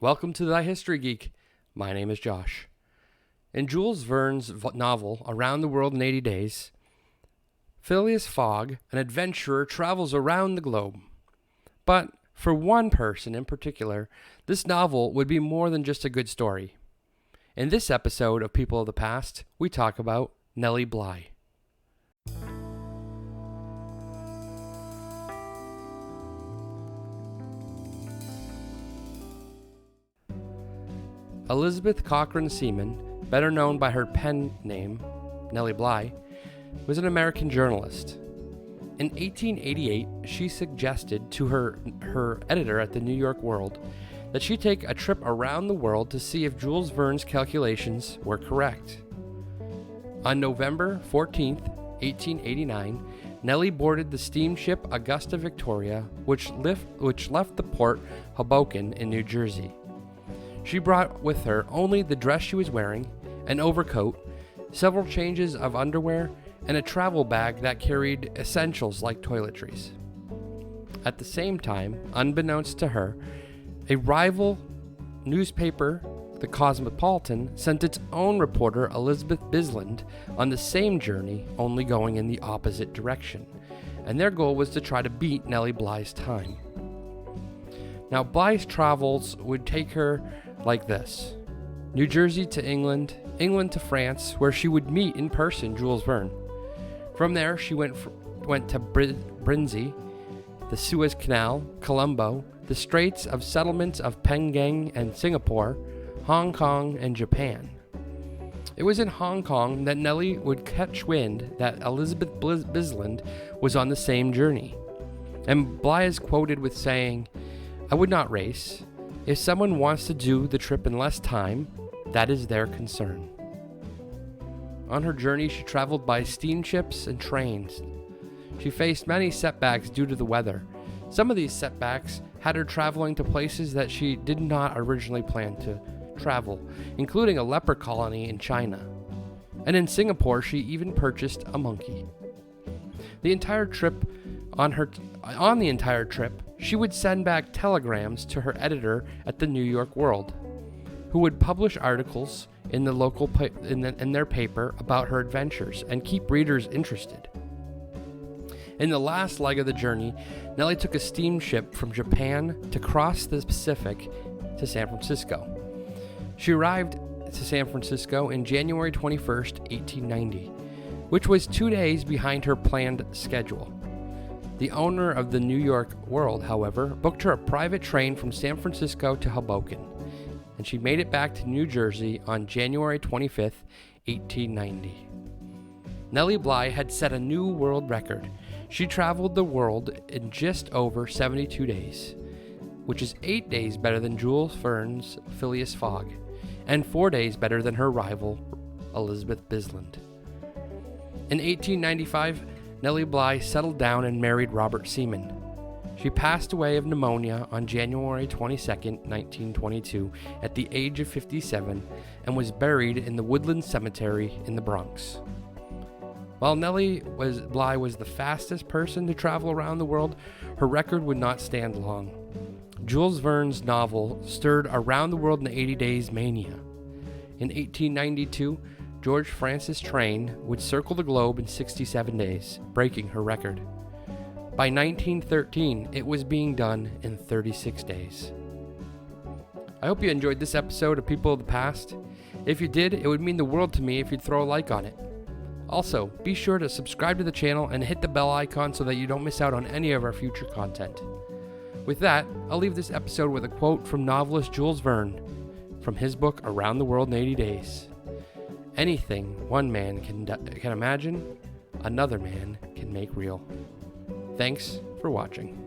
Welcome to Thy History Geek. My name is Josh. In Jules Verne's novel, Around the World in 80 Days, Phileas Fogg, an adventurer, travels around the globe. But for one person in particular, this novel would be more than just a good story. In this episode of People of the Past, we talk about Nellie Bly. Elizabeth Cochrane Seaman, better known by her pen name, Nellie Bly, was an American journalist. In 1888, she suggested to her editor at the New York World that she take a trip around the world to see if Jules Verne's calculations were correct. On November 14, 1889, Nellie boarded the steamship Augusta Victoria, which left the port Hoboken in New Jersey. She brought with her only the dress she was wearing, an overcoat, several changes of underwear, and a travel bag that carried essentials like toiletries. At the same time, unbeknownst to her, a rival newspaper, the Cosmopolitan, sent its own reporter, Elizabeth Bisland, on the same journey, only going in the opposite direction, and their goal was to try to beat Nellie Bly's time. Now, Bly's travels would take her like this: New Jersey to England, England to France, where she would meet in person Jules Verne. From there, she went to Brindisi, the Suez Canal, Colombo, the Straits of Settlements of Penang and Singapore, Hong Kong, and Japan. It was in Hong Kong that Nellie would catch wind that Elizabeth Bisland was on the same journey. And Bly is quoted with saying, "I would not race. If someone wants to do the trip in less time, that is their concern." On her journey, she traveled by steamships and trains. She faced many setbacks due to the weather. Some of these setbacks had her traveling to places that she did not originally plan to travel, including a leper colony in China. And in Singapore, she even purchased a monkey. On the entire trip, she would send back telegrams to her editor at the New York World, who would publish articles in the local in their paper about her adventures and keep readers interested. In the last leg of the journey, Nellie took a steamship from Japan to cross the Pacific to San Francisco. She arrived to San Francisco in January 21st, 1890, which was 2 days behind her planned schedule. The owner of the New York World, however, booked her a private train from San Francisco to Hoboken, and she made it back to New Jersey on January 25th, 1890. Nellie Bly had set a new world record. She traveled the world in just over 72 days, which is 8 days better than Jules Verne's Phileas Fogg, and 4 days better than her rival, Elizabeth Bisland. In 1895, Nellie Bly settled down and married Robert Seaman. She passed away of pneumonia on January 22, 1922, at the age of 57, and was buried in the Woodland Cemetery in the Bronx. While Nellie Bly was the fastest person to travel around the world, her record would not stand long. Jules Verne's novel stirred around the world in 80 days mania. In 1892, George Francis Train would circle the globe in 67 days, breaking her record. By 1913, it was being done in 36 days. I hope you enjoyed this episode of People of the Past. If you did, it would mean the world to me if you'd throw a like on it. Also, be sure to subscribe to the channel and hit the bell icon so that you don't miss out on any of our future content. With that, I'll leave this episode with a quote from novelist Jules Verne from his book Around the World in 80 Days. "Anything one man can imagine, another man can make real." Thanks for watching.